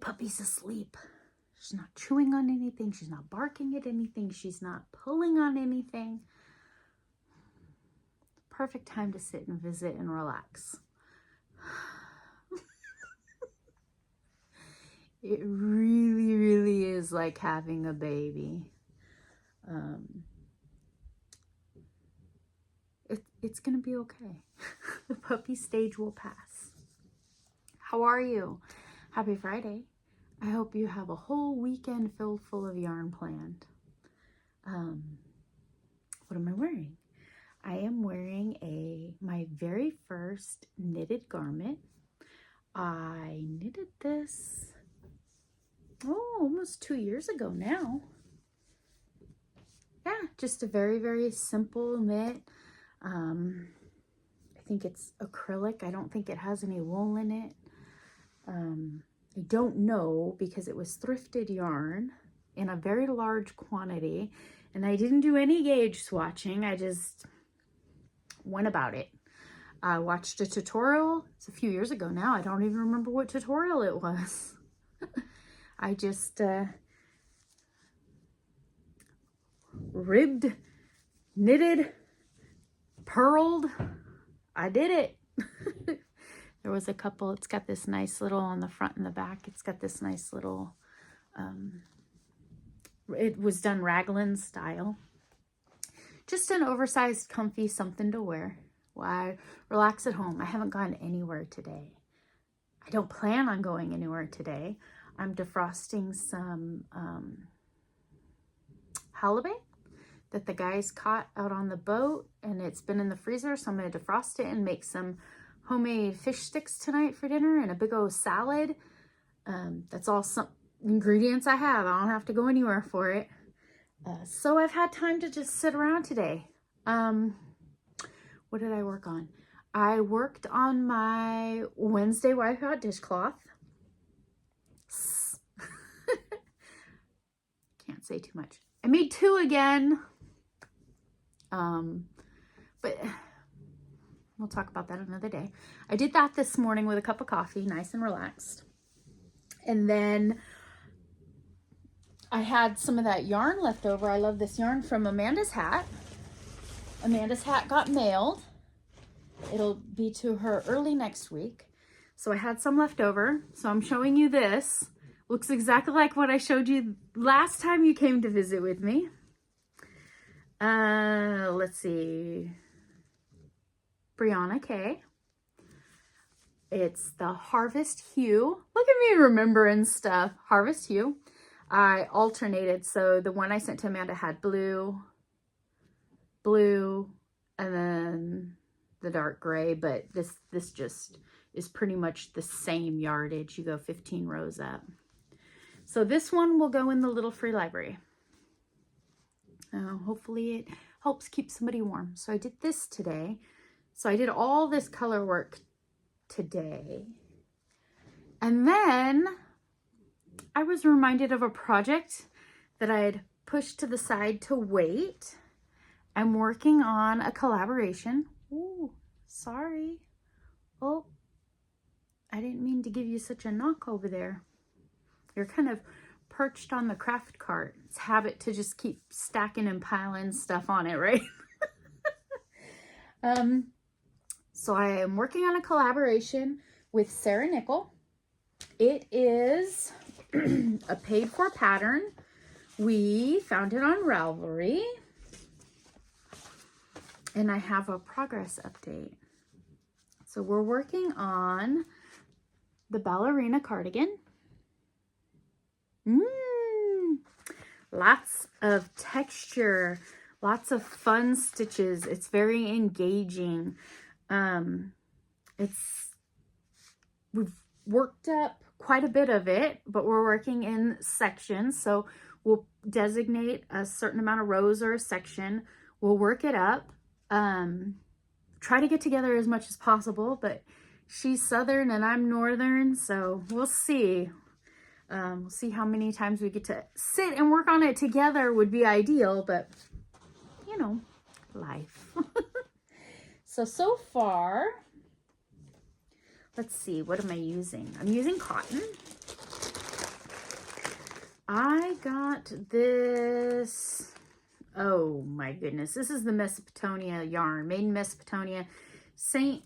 puppy's asleep. She's not chewing on anything. She's not barking at anything. She's not pulling on anything. Perfect time to sit and visit and relax. It really, really is like having a baby. It's gonna be okay. The puppy stage will pass. How are you? Happy Friday. I hope you have a whole weekend filled full of yarn planned. What am I wearing? I am wearing my very first knitted garment. I knitted this, almost 2 years ago now. Yeah, just a very, very simple knit. I think it's acrylic. I don't think it has any wool in it. I don't know because it was thrifted yarn in a very large quantity, and I didn't do any gauge swatching. I just went about it. I watched a tutorial. It's a few years ago now. I don't even remember what tutorial it was. I just ribbed, knitted, purled. I did it. There was a couple. It's got this nice little on the front and the back. It's got this nice little, it was done raglan style. Just an oversized, comfy something to wear while I relax at home. I haven't gone anywhere today. I don't plan on going anywhere today. I'm defrosting some halibut that the guys caught out on the boat, and it's been in the freezer, so I'm going to defrost it and make some homemade fish sticks tonight for dinner and a big old salad. That's all some ingredients I have. I don't have to go anywhere for it. So I've had time to just sit around today. What did I work on? I worked on my Wednesday wipeout dishcloth. Can't say too much. I made 2 again. But we'll talk about that another day. I did that this morning with a cup of coffee, nice and relaxed. And then I had some of that yarn left over. I love this yarn from Amanda's hat. Amanda's hat got mailed. It'll be to her early next week. So I had some left over. So I'm showing you this. Looks exactly like what I showed you last time you came to visit with me. Let's see. Breana K. It's the Harvest Hue. Look at me remembering stuff. Harvest Hue. I alternated. So the one I sent to Amanda had blue, and then the dark gray, but this just is pretty much the same yardage. You go 15 rows up. So this one will go in the little free library. Hopefully it helps keep somebody warm. So I did this today. So I did all this color work today. And then I was reminded of a project that I had pushed to the side to wait. I'm working on a collaboration. Ooh, sorry. Oh, I didn't mean to give you such a knock over there. You're kind of perched on the craft cart. It's habit to just keep stacking and piling stuff on it, right? So I am working on a collaboration with Sarah Nickel. It is a paid for pattern. We found it on Ralvery. And I have a progress update. So we're working on the Balerina cardigan. Lots of texture, lots of fun stitches. It's very engaging. We've worked up quite a bit of it, but we're working in sections. So we'll designate a certain amount of rows or a section. We'll work it up. Try to get together as much as possible, but she's southern and I'm northern, so we'll see. We'll see how many times we get to sit and work on it together would be ideal, but you know, life. So far, let's see, what am I using? I'm using cotton. I got this, oh my goodness, this is the Mesopotamia yarn, made in Mesopotamia, Saint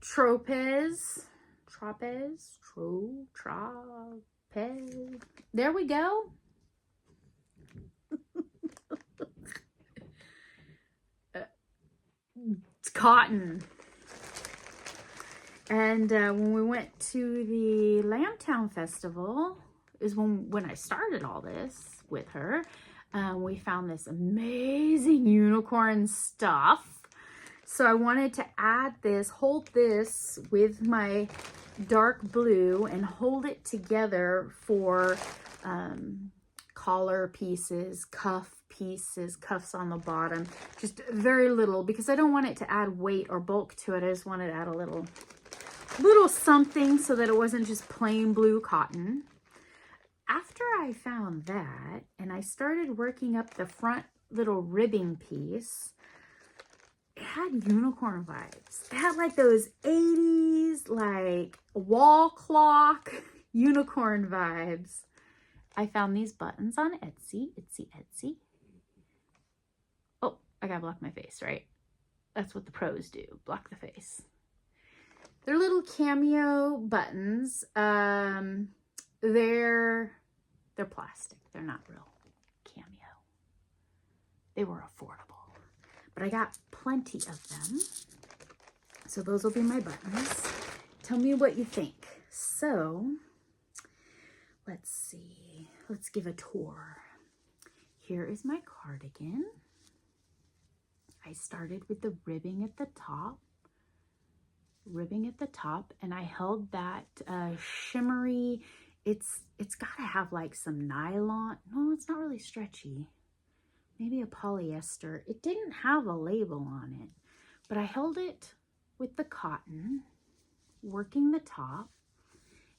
Tropez, there we go. It's cotton. And when we went to the Lambtown Festival, is when I started all this with her. We found this amazing unicorn stuff. So I wanted to add this, hold this with my dark blue and hold it together for collar pieces, cuff pieces, cuffs on the bottom. Just very little, because I don't want it to add weight or bulk to it. I just wanted to add a little something so that it wasn't just plain blue cotton. After I found that and I started working up the front little ribbing piece, it had unicorn vibes. It had like those 80s, like wall clock unicorn vibes. I found these buttons on Etsy. Etsy. Oh, I gotta block my face, right? That's what the pros do, block the face. They're little cameo buttons. They're plastic. They're not real cameo. They were affordable, but I got plenty of them. So those will be my buttons. Tell me what you think. So let's see. Let's give a tour. Here is my cardigan. I started with the ribbing at the top. And I held that shimmery, it's got to have like some nylon. No, it's not really stretchy. Maybe a polyester. It didn't have a label on it, but I held it with the cotton, working the top,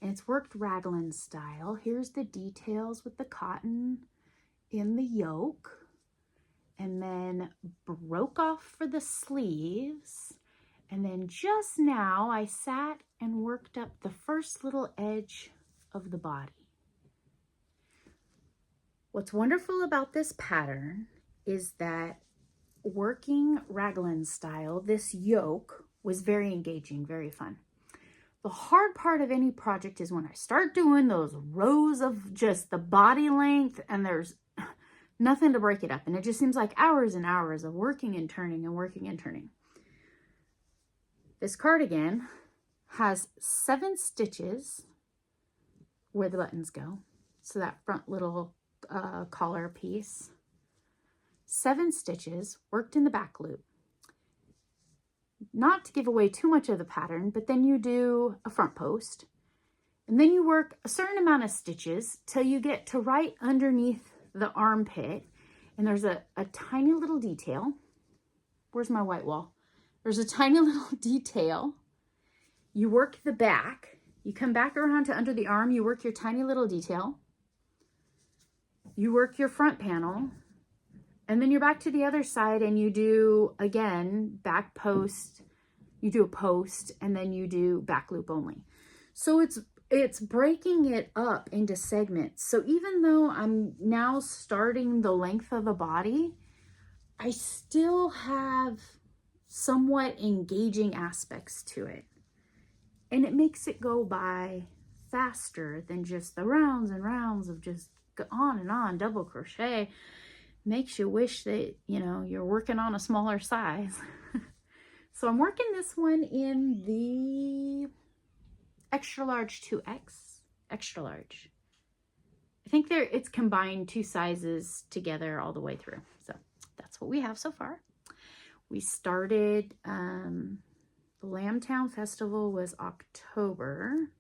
and it's worked raglan style. Here's the details with the cotton in the yoke, and then broke off for the sleeves. And then just now I sat and worked up the first little edge of the body. What's wonderful about this pattern is that working raglan style, this yoke was very engaging, very fun. The hard part of any project is when I start doing those rows of just the body length and there's nothing to break it up. And it just seems like hours and hours of working and turning and working and turning. This cardigan has 7 stitches where the buttons go. So that front little collar piece. 7 stitches worked in the back loop. Not to give away too much of the pattern, but then you do a front post. And then you work a certain amount of stitches till you get to right underneath the armpit. And there's a tiny little detail. Where's my white wall? There's a tiny little detail. You work the back. You come back around to under the arm. You work your tiny little detail. You work your front panel. And then you're back to the other side and you do, again, back post. You do a post and then you do back loop only. So it's breaking it up into segments. So even though I'm now starting the length of the body, I still have somewhat engaging aspects to it. And it makes it go by faster than just the rounds and rounds of just on and on double crochet. Makes you wish that, you know, you're working on a smaller size. So I'm working this one in the extra large 2X, extra large. I think it's combined 2 sizes together all the way through. So that's what we have so far. We started, the Lambtown Festival was October.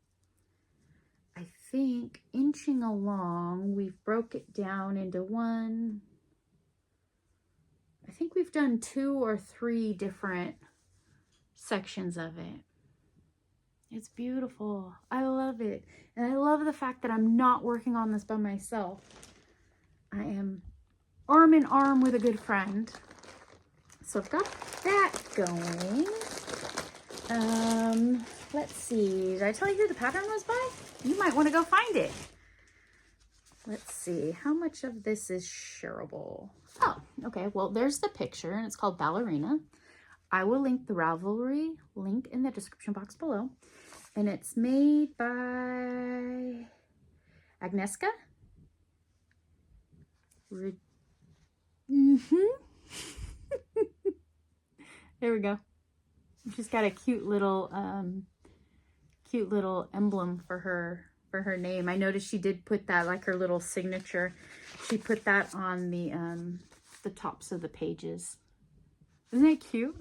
I think inching along, we've broke it down into I think we've done 2 or 3 different sections of it. It's beautiful. I love it. And I love the fact that I'm not working on this by myself. I am arm in arm with a good friend. So I've got that going. Let's see. Did I tell you who the pattern was by? You might want to go find it. Let's see, how much of this is shareable? Oh, okay, well, there's the picture, and it's called Balerina. I will link the Ralvery link in the description box below. And it's made by Agnieszka Reduch. There we go. She's got a cute little emblem for her name. I noticed she did put that, like her little signature. She put that on the tops of the pages. Isn't that cute?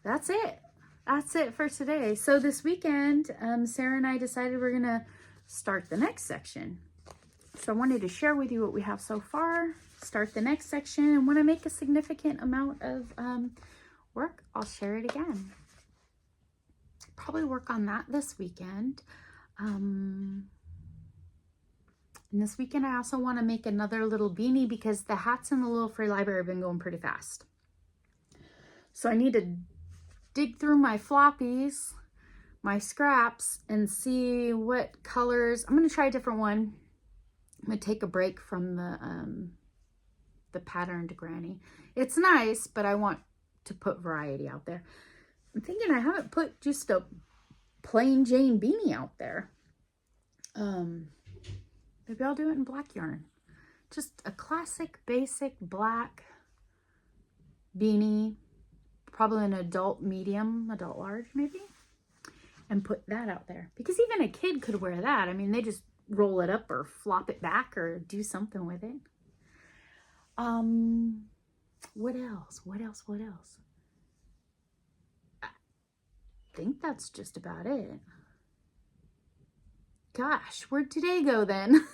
That's it. That's it for today. So this weekend, Sarah and I decided we're gonna start the next section. So I wanted to share with you what we have so far, start the next section, and when I make a significant amount of work, I'll share it again. Probably work on that this weekend. And this weekend I also want to make another little beanie because the hats in the little free library have been going pretty fast. So I need to dig through my floppies, my scraps, and see what colors. I'm going to try a different one. I'm going to take a break from the patterned granny. It's nice, but I want to put variety out there. I'm thinking I haven't put just a plain Jane beanie out there. Maybe I'll do it in black yarn. Just a classic, basic black beanie. Probably an adult medium, adult large maybe. And put that out there. Because even a kid could wear that. I mean, they just roll it up or flop it back or do something with it. What else? What else? What else? I think that's just about it. Gosh, where'd today go then?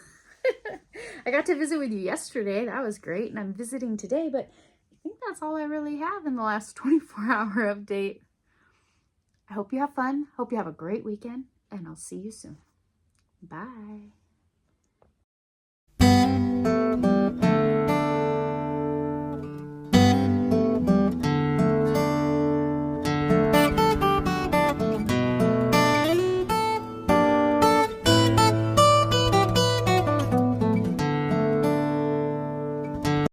I got to visit with you yesterday. That was great. And I'm visiting today, but I think that's all I really have in the last 24-hour update. I hope you have fun. Hope you have a great weekend, and I'll see you soon. Bye.